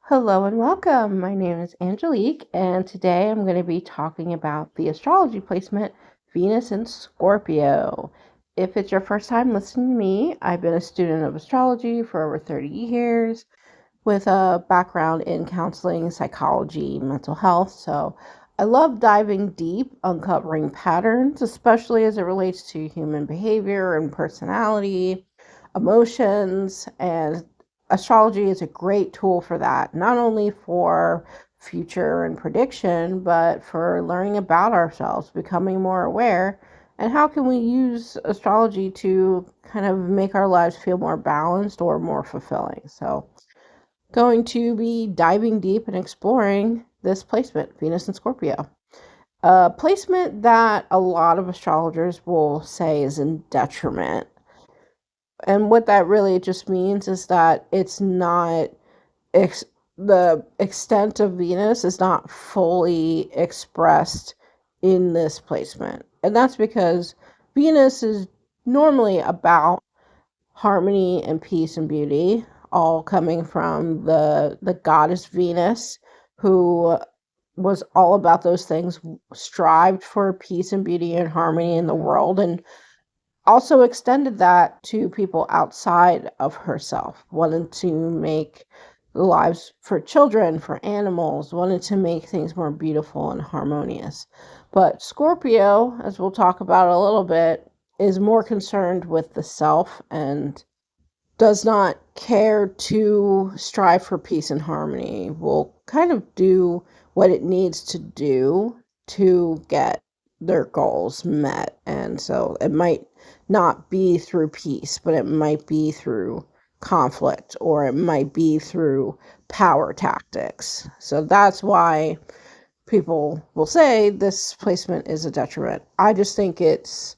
Hello and welcome. My name is Angelique, and today I'm going to be talking about the astrology placement Venus in Scorpio. If it's your first time listening to me, I've been a student of astrology for over 30 years with a background in counseling, psychology, mental health. So I love diving deep, uncovering patterns, especially as it relates to human behavior and personality, emotions, and astrology is a great tool for that, not only for future and prediction, but for learning about ourselves, becoming more aware, and how can we use astrology to kind of make our lives feel more balanced or more fulfilling. So going to be diving deep and exploring this placement, Venus and Scorpio. A placement that a lot of astrologers will say is in detriment. And what that really just means is that it's not, ex- the extent of Venus is not fully expressed in this placement. And that's because Venus is normally about harmony and peace and beauty, all coming from the goddess Venus, who was all about those things, strived for peace and beauty and harmony in the world, and also extended that to people outside of herself, wanted to make the lives for children, for animals, wanted to make things more beautiful and harmonious. But Scorpio, as we'll talk about a little bit, is more concerned with the self and does not care to strive for peace and harmony, will kind of do what it needs to do to get their goals met. And so it might not be through peace, but it might be through conflict, or it might be through power tactics. So that's why people will say this placement is a detriment. I just think it's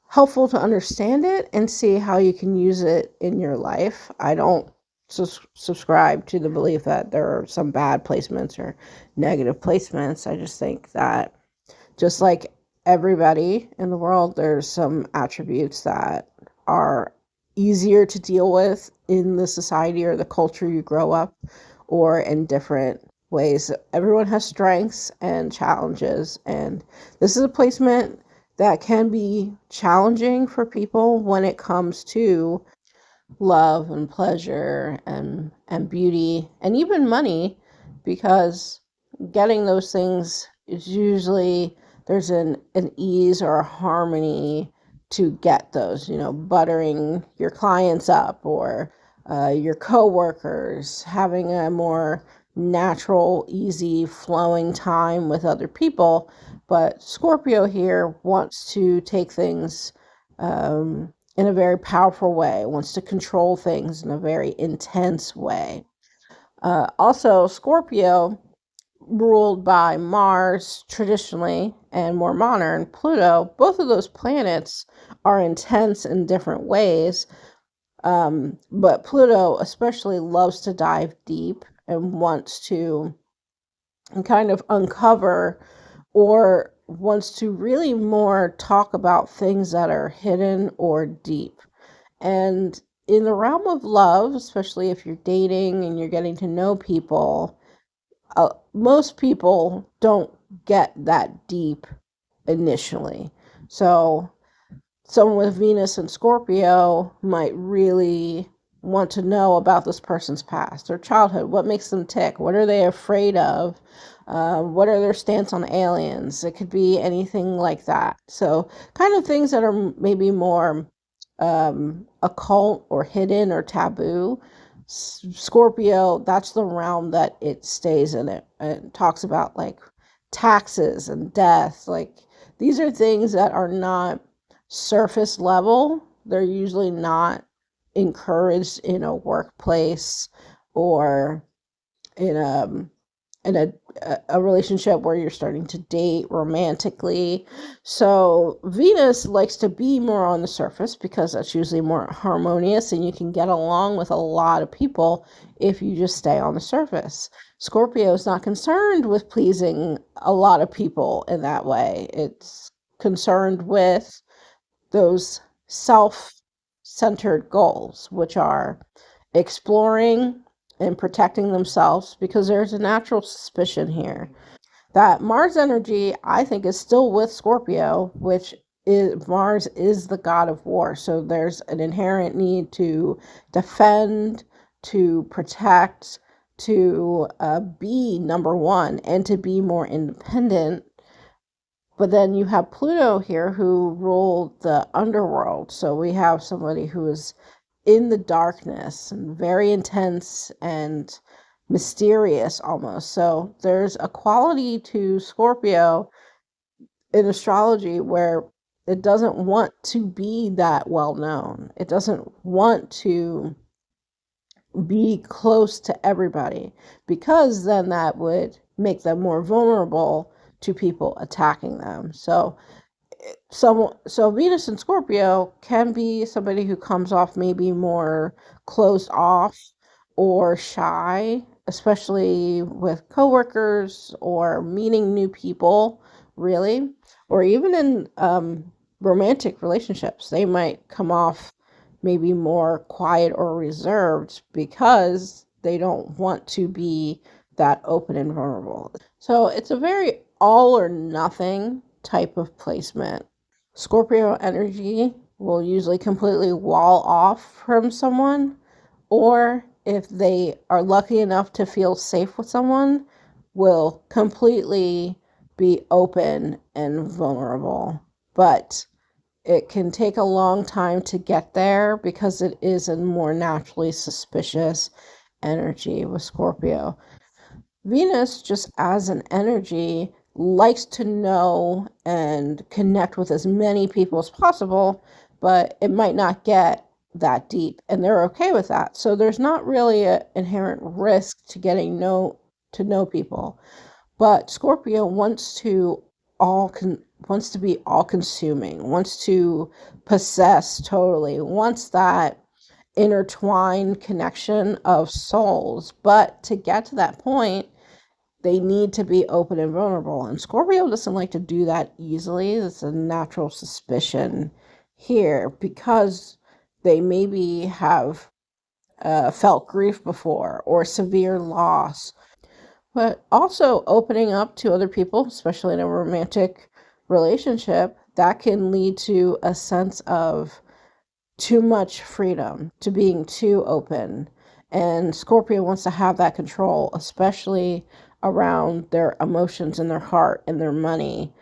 helpful to understand it and see how you can use it in your life. I don't subscribe to the belief that there are some bad placements or negative placements. I just think that just like everybody in the world, there's some attributes that are easier to deal with in the society or the culture you grow up, or in different ways. Everyone has strengths and challenges, and this is a placement that can be challenging for people when it comes to love and pleasure and beauty and even money, because getting those things is usually, there's an ease or a harmony to get those, buttering your clients up, or your coworkers, having a more natural, easy flowing time with other people. But Scorpio here wants to take things in a very powerful way, wants to control things in a very intense way. Also, Scorpio, ruled by Mars traditionally and more modern, Pluto, both of those planets are intense in different ways. But Pluto especially loves to dive deep and wants to kind of uncover, or wants to really more talk about things that are hidden or deep. And in the realm of love, especially if you're dating and you're getting to know people, most people don't get that deep initially. So someone with Venus and Scorpio might really want to know about this person's past, their childhood, what makes them tick, what are they afraid of, what are their stance on aliens. It could be anything like that. So kind of things that are maybe more occult or hidden or taboo. Scorpio, that's the realm that it stays in. It talks about like taxes and death. Like, these are things that are not surface level. They're usually not encouraged in a workplace, or in a relationship where you're starting to date romantically. So Venus likes to be more on the surface because that's usually more harmonious, and you can get along with a lot of people if you just stay on the surface. Scorpio is not concerned with pleasing a lot of people in that way. It's concerned with those self centered goals, which are exploring and protecting themselves, because there's a natural suspicion here that Mars energy, I think, is still with Scorpio, which is Mars is the god of war. So there's an inherent need to defend, to protect, to be number one, and to be more independent. But then you have Pluto here who ruled the underworld. So we have somebody who is in the darkness and very intense and mysterious almost. So there's a quality to Scorpio in astrology where it doesn't want to be that well known. It doesn't want to be close to everybody, because then that would make them more vulnerable to people attacking them. So Venus in Scorpio can be somebody who comes off maybe more closed off or shy, especially with coworkers or meeting new people, really, or even in romantic relationships. They might come off maybe more quiet or reserved because they don't want to be that open and vulnerable. So it's a very all or nothing type of placement. Scorpio energy will usually completely wall off from someone, or if they are lucky enough to feel safe with someone, will completely be open and vulnerable. But it can take a long time to get there because it is a more naturally suspicious energy with Scorpio. Venus, just as an energy, likes to know and connect with as many people as possible, but it might not get that deep, and they're okay with that. So there's not really an inherent risk to getting to know people. But Scorpio wants to be all consuming, wants to possess totally, wants that intertwined connection of souls. But to get to that point, they need to be open and vulnerable. And Scorpio doesn't like to do that easily. It's a natural suspicion here because they maybe have felt grief before or severe loss. But also opening up to other people, especially in a romantic relationship, that can lead to a sense of too much freedom, to being too open. And Scorpio wants to have that control, especially around their emotions and their heart and their money.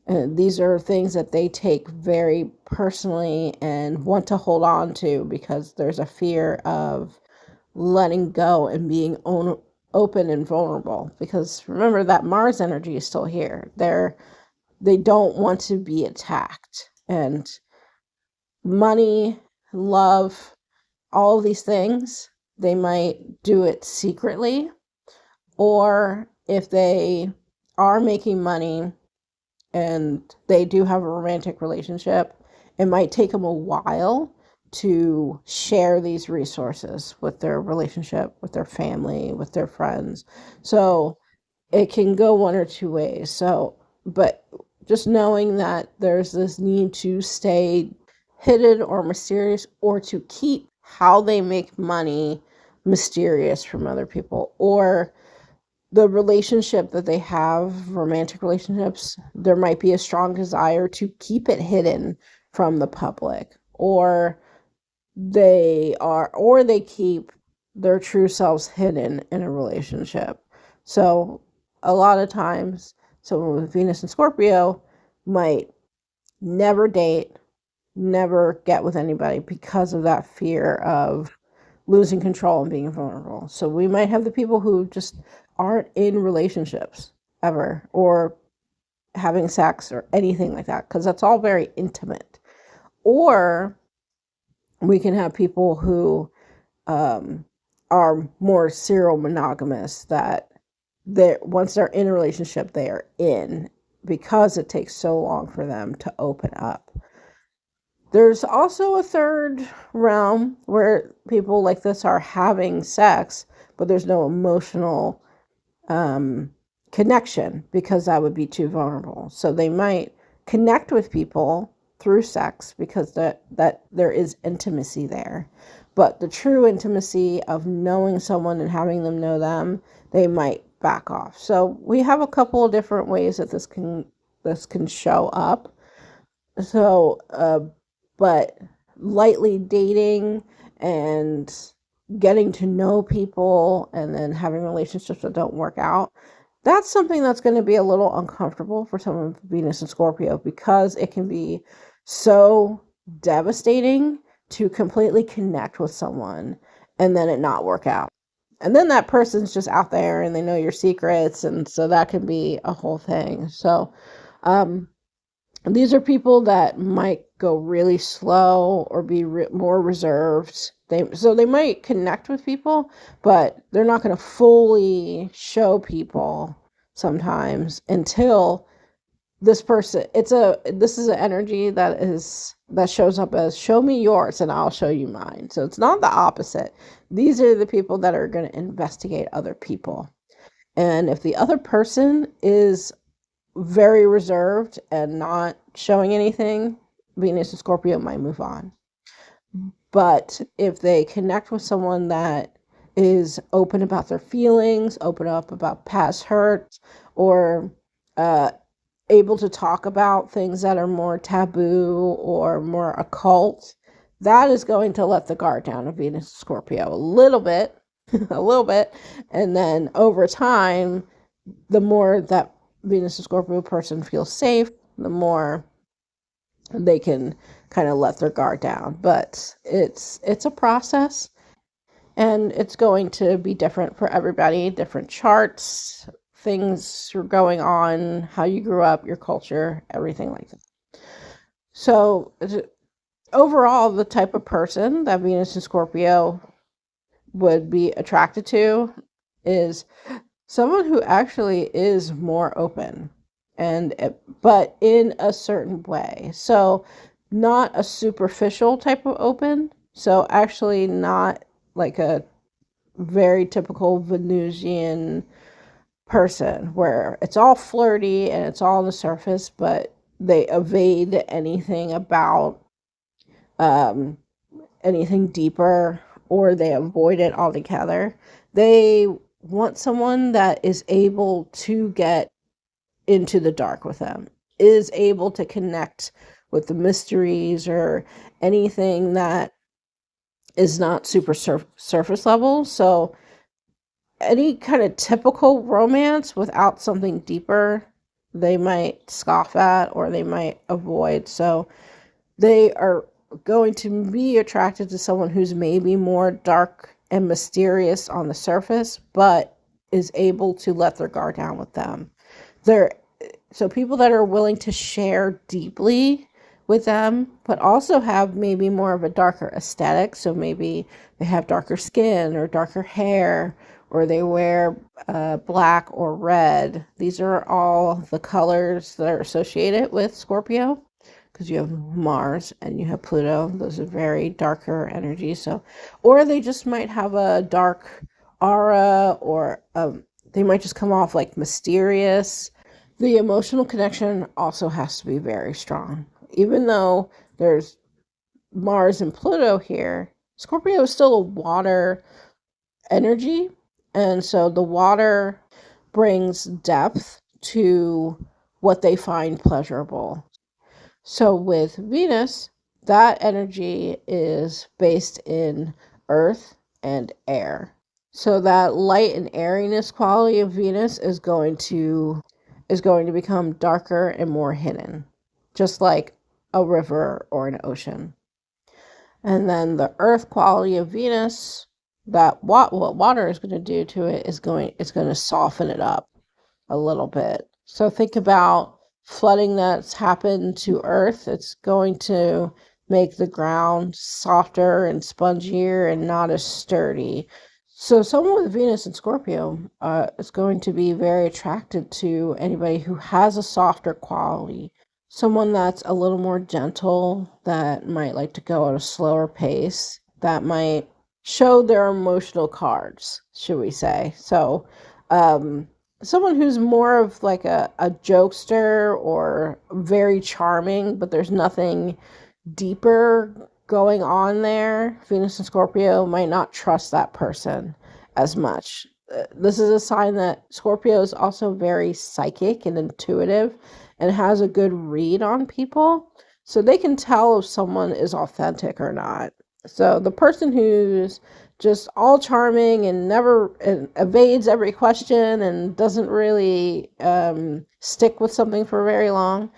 And these are things that they take very personally and want to hold on to because there's a fear of letting go and being open and vulnerable. Because remember that Mars energy is still here. They don't want to be attacked. And money, love, all of these things, they might do it secretly, or if they are making money and they do have a romantic relationship, it might take them a while to share these resources with their relationship, with their family, with their friends. So it can go one or two ways. So, but just knowing that there's this need to stay hidden or mysterious, or to keep how they make money mysterious from other people, or the relationship that they have, romantic relationships, there might be a strong desire to keep it hidden from the public, or they keep their true selves hidden in a relationship. So a lot of times someone with Venus and Scorpio might never date, never get with anybody because of that fear of losing control and being vulnerable. So we might have the people who just aren't in relationships ever, or having sex or anything like that, because that's all very intimate. Or we can have people who are more serial monogamous, that once they're in a relationship, they are in, because it takes so long for them to open up. There's also a third realm where people like this are having sex, but there's no emotional connection, because that would be too vulnerable. So they might connect with people through sex because that there is intimacy there, But the true intimacy of knowing someone and having them know them, they might back off. So we have a couple of different ways that this can show up. So, but lightly dating and getting to know people and then having relationships that don't work out, that's something that's going to be a little uncomfortable for someone with Venus and Scorpio, because it can be so devastating to completely connect with someone and then it not work out. And then that person's just out there and they know your secrets, and so that can be a whole thing. So, these are people that might go really slow or be more reserved. They might connect with people, but they're not going to fully show people sometimes until this person. This is an energy that shows up as, show me yours and I'll show you mine. So it's not the opposite. These are the people that are going to investigate other people. And if the other person is very reserved and not showing anything, Venus and Scorpio might move on. But if they connect with someone that is open about their feelings, open up about past hurts, or able to talk about things that are more taboo or more occult, that is going to let the guard down of Venus and Scorpio a little bit, a little bit. And then over time, the more that Venus and Scorpio person feels safe, the more they can kind of let their guard down. But it's a process, and it's going to be different for everybody, different charts, things are going on, how you grew up, your culture, everything like that. So overall, the type of person that Venus and Scorpio would be attracted to is someone who actually is more open, but in a certain way. So not a superficial type of open. So actually not like a very typical Venusian person where it's all flirty and it's all on the surface, but they evade anything about anything deeper, or they avoid it altogether. They want someone that is able to get into the dark with them, is able to connect with the mysteries or anything that is not super surface level. So any kind of typical romance without something deeper, they might scoff at or they might avoid. So they are going to be attracted to someone who's maybe more dark and mysterious on the surface, but is able to let their guard down with them. So people that are willing to share deeply with them, but also have maybe more of a darker aesthetic. So maybe they have darker skin or darker hair, or they wear black or red. These are all the colors that are associated with Scorpio, because you have Mars and you have Pluto. Those are very darker energies. So, or they just might have a dark aura, or they might just come off like mysterious. The emotional connection also has to be very strong. Even though there's Mars and Pluto here, Scorpio is still a water energy. And so the water brings depth to what they find pleasurable. So with Venus, that energy is based in earth and air. So that light and airiness quality of Venus is going to become darker and more hidden, just like a river or an ocean. And then the earth quality of Venus, that what water is going to do to it is it's going to soften it up a little bit. So think about flooding that's happened to earth. It's going to make the ground softer and spongier and not as sturdy. So someone with Venus and Scorpio is going to be very attracted to anybody who has a softer quality. Someone that's a little more gentle, that might like to go at a slower pace, that might show their emotional cards, should we say. So someone who's more of like a jokester or very charming, but there's nothing deeper going on there, Venus and Scorpio might not trust that person as much. This is a sign that Scorpio is also very psychic and intuitive and has a good read on people. So they can tell if someone is authentic or not. So the person who's just all charming and never evades every question and doesn't really stick with something for very long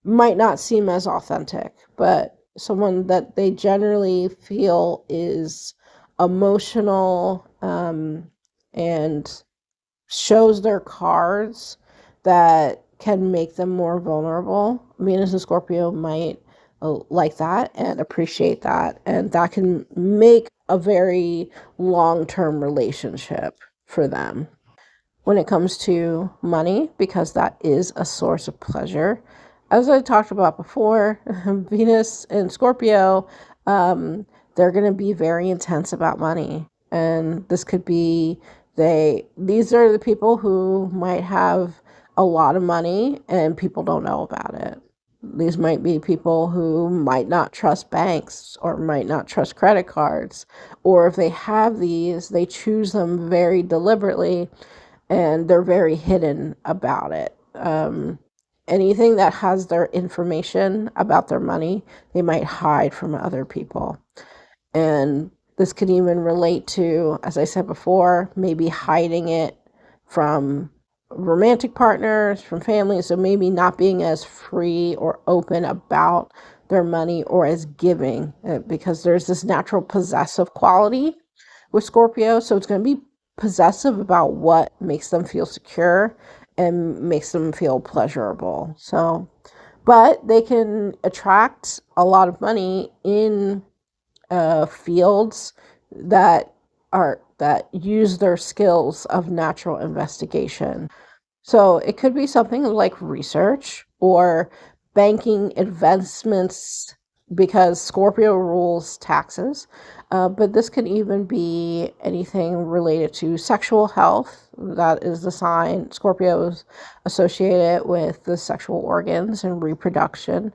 might not seem as authentic, but someone that they generally feel is emotional and shows their cards that can make them more vulnerable. Venus and Scorpio might like that and appreciate that, and that can make a very long-term relationship for them. When it comes to money, because that is a source of pleasure, as I talked about before, Venus and Scorpio, they're going to be very intense about money. And this could be these are the people who might have a lot of money and people don't know about it. These might be people who might not trust banks or might not trust credit cards. Or if they have these, they choose them very deliberately and they're very hidden about it. Anything that has their information about their money, they might hide from other people. And this could even relate to, as I said before, maybe hiding it from romantic partners, from family. So maybe not being as free or open about their money or as giving, because there's this natural possessive quality with Scorpio. So it's going to be possessive about what makes them feel secure and makes them feel pleasurable. So, but they can attract a lot of money in fields that use their skills of natural investigation. So it could be something like research or banking investments, because Scorpio rules taxes. But this could even be anything related to sexual health. That is the sign. Scorpio is associated with the sexual organs and reproduction,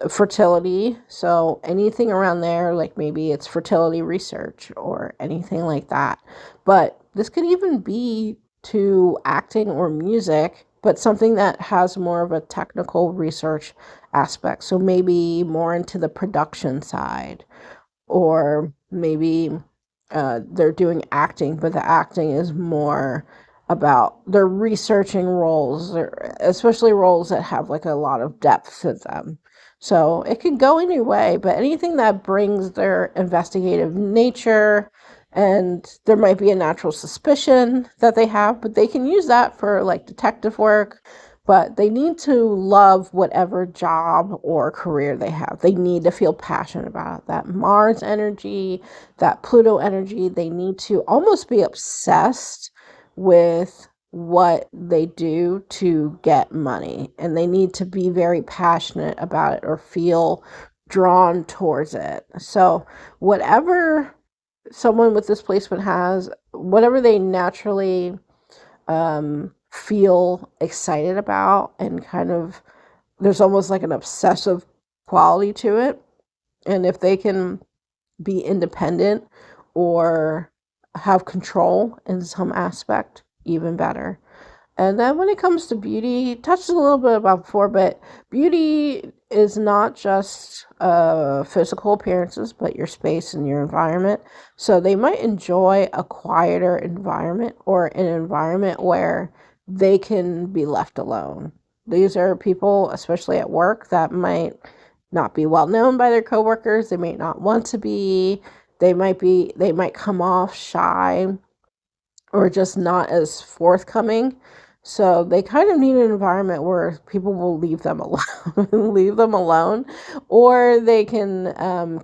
fertility. So anything around there, like maybe it's fertility research or anything like that. But this could even be to acting or music, but something that has more of a technical research aspect. So maybe more into the production side, or maybe they're doing acting, but the acting is more about they're researching roles, especially roles that have like a lot of depth to them. So it can go any way, but anything that brings their investigative nature, and there might be a natural suspicion that they have, but they can use that for like detective work. But they need to love whatever job or career they have. They need to feel passionate about it. That Mars energy, that Pluto energy, they need to almost be obsessed with what they do to get money. And they need to be very passionate about it or feel drawn towards it. So whatever someone with this placement has, whatever they naturally feel excited about, and kind of there's almost like an obsessive quality to it. And if they can be independent or have control in some aspect, even better. And then when it comes to beauty, touched a little bit about before, but beauty is not just physical appearances, but your space and your environment. So they might enjoy a quieter environment or an environment where they can be left alone. These are people, especially at work, that might not be well known by their coworkers. They may not want to be. They might come off shy or just not as forthcoming. So they kind of need an environment where people will leave them alone, leave them alone, or they can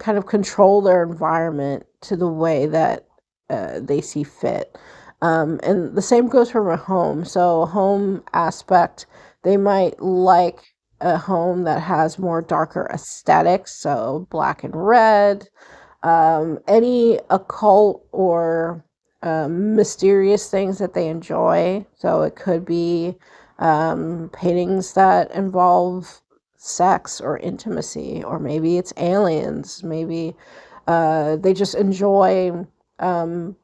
kind of control their environment to the way that they see fit. And the same goes for a home. So a home aspect, they might like a home that has more darker aesthetics, so black and red, any occult or mysterious things that they enjoy. So it could be paintings that involve sex or intimacy, or maybe it's aliens. Maybe they just enjoy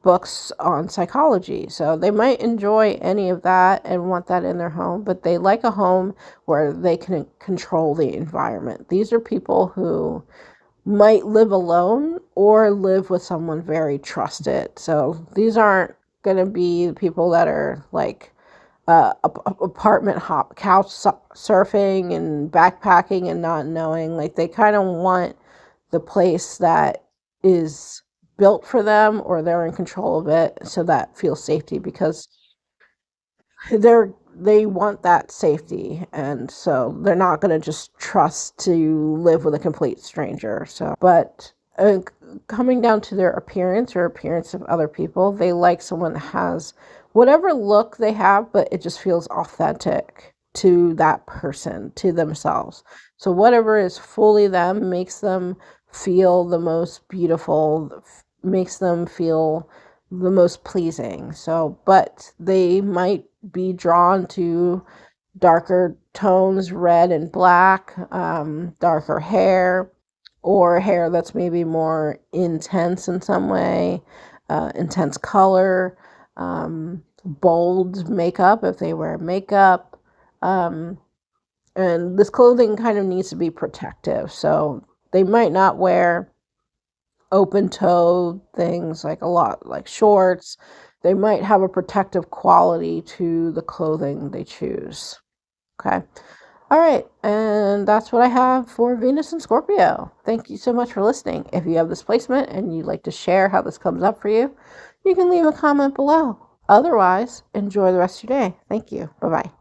books on psychology. So they might enjoy any of that and want that in their home, but they like a home where they can control the environment. These are people who might live alone or live with someone very trusted. So these aren't going to be people that are like apartment hop, couch surfing and backpacking and not knowing. Like they kind of want the place that is built for them, or they're in control of it, so that feels safety, because they want that safety, and so they're not going to just trust to live with a complete stranger. So but coming down to their appearance or appearance of other people, they like someone that has whatever look they have, but it just feels authentic to that person, to themselves. So whatever is fully them makes them feel the most beautiful, makes them feel the most pleasing. So, but they might be drawn to darker tones, red and black, darker hair, or hair that's maybe more intense in some way, intense color, bold makeup if they wear makeup. And this clothing kind of needs to be protective. So they might not wear open toe things like a lot, like shorts. They might have a protective quality to the clothing they choose. Okay. All right. And that's what I have for Venus and Scorpio. Thank you so much for listening. If you have this placement and you'd like to share how this comes up for you, you can leave a comment below. Otherwise, enjoy the rest of your day. Thank you. Bye bye.